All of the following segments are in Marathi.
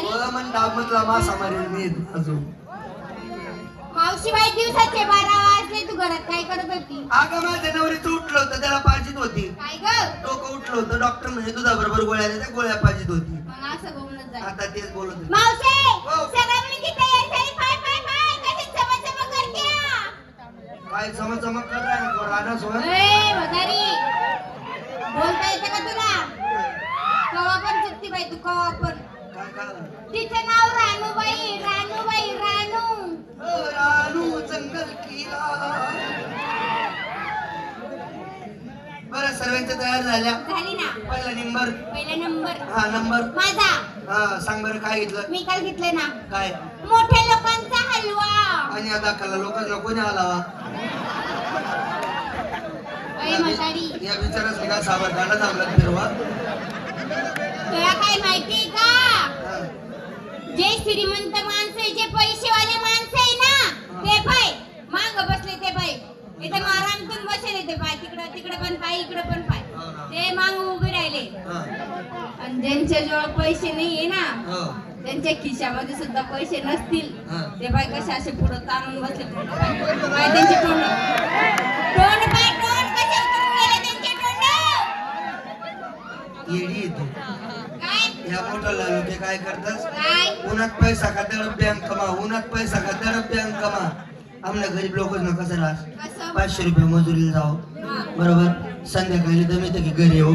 मन डाबमधला मासा मारेल मी अजून. मावशी बाई दिवसाचे 12 वाजले, तू घरात काय करत होती? अगं माझ्या नवरीचं उठलं होतं, त्याला पाजीत होती. काय ग? डोकं उठलं होतं, डॉक्टर म्हणे दुधाबरोबर गोळ्या द्या, त्या गोळ्या पाजीत होती. मग असं बोलणं जाय. आता तेच बोलत होते. मावशी हो. सगळ्यांनी तयार झाली. पाय पाय पाय कशी चमचम करत्या. काय चमचमक करताय ना राडा सोड. ए म्हातारी, बोलता येतं का तुला? कवा पण चुकती बाई तू, कवा पण. काय काय तिचं नाव रानूबाई. रानूबाई रानू. रानू जंगल किला. बरं सर्वांच्या तयार झाल्या. झाली ना. पहिला नंबर. पहिला नंबर. हा नंबर माझा. हा सांग बरं काय घेतलं. मी काल घेतले ना काय मोठ्या लोकांचा हलवा. आणि आता दाखवला लोकांना कोणी आलावा. अय म्हातारी, या विचाराच मी काय साबर गाणं थांबला फिरवा. तुला काय माहितीये का? जे श्रीमंत माणसं, जे पैसेवाले माणसं आहे ना, ते पाय माग बसले. ते पाय इथे मारांतून बसले. ते पाय तिकडं तिकडं पण पाय, इकडं पण पाय. ते माग उभे राहिले. आणि ज्यांच्या जवळ पैसे नाहीये ना, त्यांच्या खिशामध्ये सुद्धा पैसे नसतील, ते बाय कसे असे पुढे ताणून बसले. पाय त्यांचे तोंड तोंड पाय तोंड कसे उतरून गेले त्यांचे तोंड. येडी येतो काय या मोठा लोक काय करतात. काय उन्हात पैसा का दडप बँक कमा. उन्हात पैसा का दडप बँक कमा. आमच्या गरीब लोक ना कसं राहत. कसं? 500 रुपये मजुरीला जाऊ हा. बरोबर. संध्याकाळी दमित की घरी येऊ.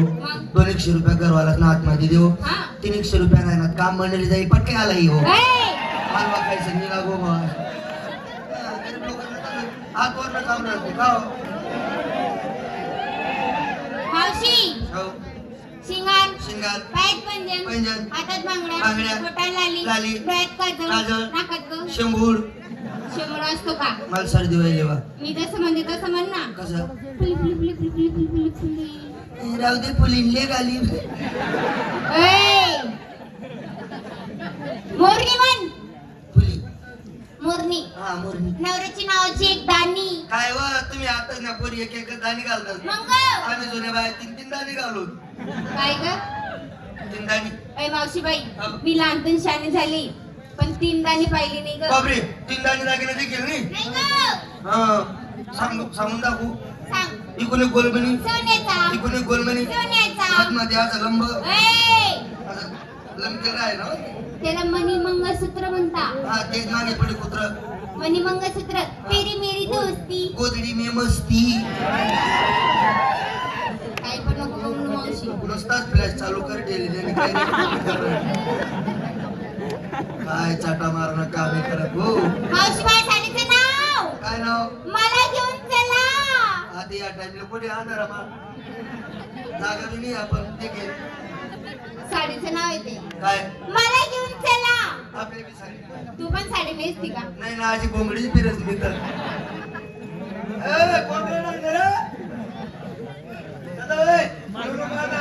200 रुपये घरवालाच ना आतमध्ये देऊ. हा. 300 रुपये नाही ना काम मंडळी जाई पटके आलाही हो. ए! हलवा खायचं निघा गो बा. आतवर काम राहते का हो? मावशी हो. शिंगार शिंगार पायात पंजन पैंजण, हातात बांगड्या बांगड्या, पोटाला लाली, लाली डोळ्यात काजळ काजळ, नाकात ग शंभूर. शेमूळ असतो का? मला सर्दी व्हायली बा. मी जसं म्हणते तसं म्हण ना. कसं फुली फुली फुली फुली फुली फुली फुली फुली. राहू दे फुलिंगले गाली. ए! मोरणी म्हण. फुली मोरणी. हा मोरणी. नवऱ्याची नावाची एक दानी. काय व तुम्ही आता ना पोरी एक एक दाणी घालतात. मग आम्ही जुन्या बाया 3 दाणी घालू. काय ग? 3 दाणी. ए मावशीबाई, मी लहानपण शाणी झाली, पण 3 दाणी पाहिली नाही ग. बापरे 3 दाणी दागिने देखील नाही. नाही ग. हा सांगून दाखवू. सांग. इकडून एक गोलमणी. सोन्याचा. इकडून एक गोलमणी. सोन्याचा. आतमध्ये असं लंब. ए! असं लंबकेला आहे ना. त्याला मणी मंगळसूत्र म्हणता. हा ते मागे पडे कुत्र. मणी मंगळसूत्र. तेरी मेरी दोस्ती. गोदडी में मस्ती. काय पण नको बोलू मावशी. नुसताच फ्लॅश चालू कर ठेवली त्याने काय काय चाटा मारणं काम आहे करत हो. मावशी बाई साडीचं नाव. काय नाव. मला घेऊन चला. आधी या टाइमला कुठे आणणार जागा बी नाही आपण ते घे. साडीचं नाव येते. काय मला घेऊन चला. आपली बी साडी. तू पण साडी नेसती का? नाही ना अशी कोंबडी फिरत मी तर. ए, कोण येणार रे? दादा, ए, बोलू नको आता.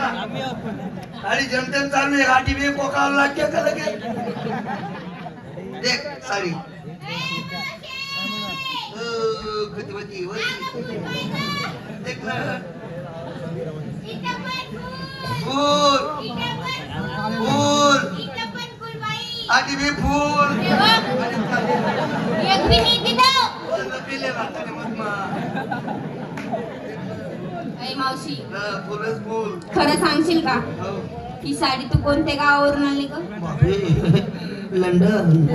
आणि जमतेम चालू आहे गाठी बी कोकाला लागते का लगे. देख साडी. कधी होती देख ना. इथं पण फुल. फूल इथं पण फूल इथं पण फुल बाई. आधी बी फूल. हे बघ. एक बी नाही तिथं. पिले वाटते मग ए मावशी, फुलच फूल. खरं सांगशील का हो. ही साडी तू कोणत्या गावावरून आणली ग? बापरे लंडन.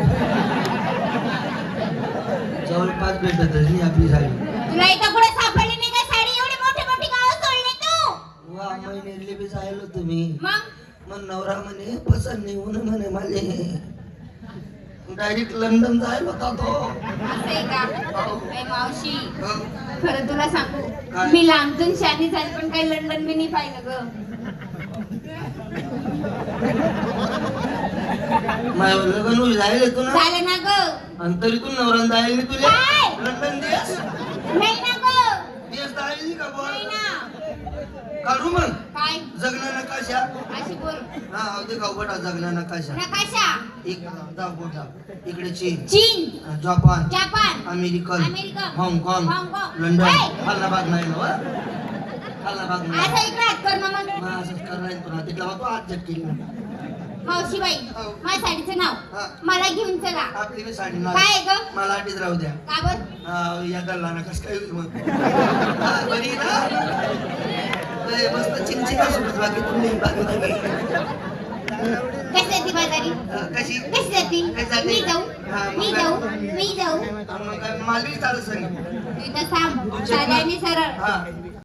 जवळपास भेटत नाही आपली साडी. तुला इथं कुठे सापडली नाही का साडी? एवढी मोठी मोठी गावं सोडली तू. वा महिन्यातले बी जायलो तुम्ही. मग नवरा म्हणे पसंत नाही होणं म्हणे माले. डायरेक्ट लंडन जायला होता तो. असं आहे का? ए मावशी, हो. खरं तुला सांगू, काय? मी लहानतून शानी झाली, पण काही लंडन मी नाही पाहिलं ग. माझ्या लग्न जायला तू ना. झालं ना ग. आणि तरी तू नवरा जायला तुला काय? लंडन देश नाही ना ग. देश जायला का नाही बोल. ना. काढू मग काय? जगना नकाशा. अशी बोल. हा अगदी गावगडा जगना नकाशा. नकाशा. एक दाखवता इकडे चीन, चीन, जपान, जपान, अमेरिकन, अमेरिका, हाँगकाँग, हाँगकाँग. लंडन. ए! हल्ला भाग नाही ना वा? हल्ला भाग नाही. आता इकडे हात कर ना मग. मग असंच करायला तुला तिथला होतो आज झटकेली. मावशीबाई हो. माझ्या साडीचं हा. नाव मला घेऊन चला. आपली बी साडी ना काय ग मला आठीच राहू द्या का बर या गल्ला ना कसं काय होईल मग बरी ना मस्त चिंचित असतो बाकी तुम्ही बाकी नाही कशी जाती बाजारी कशी कशी जाती कशी मी जाऊ हा, मग मी काय? जाऊ मी जाऊ मग मला बी चालू सांग इथं थांब साध्याने सरळ हा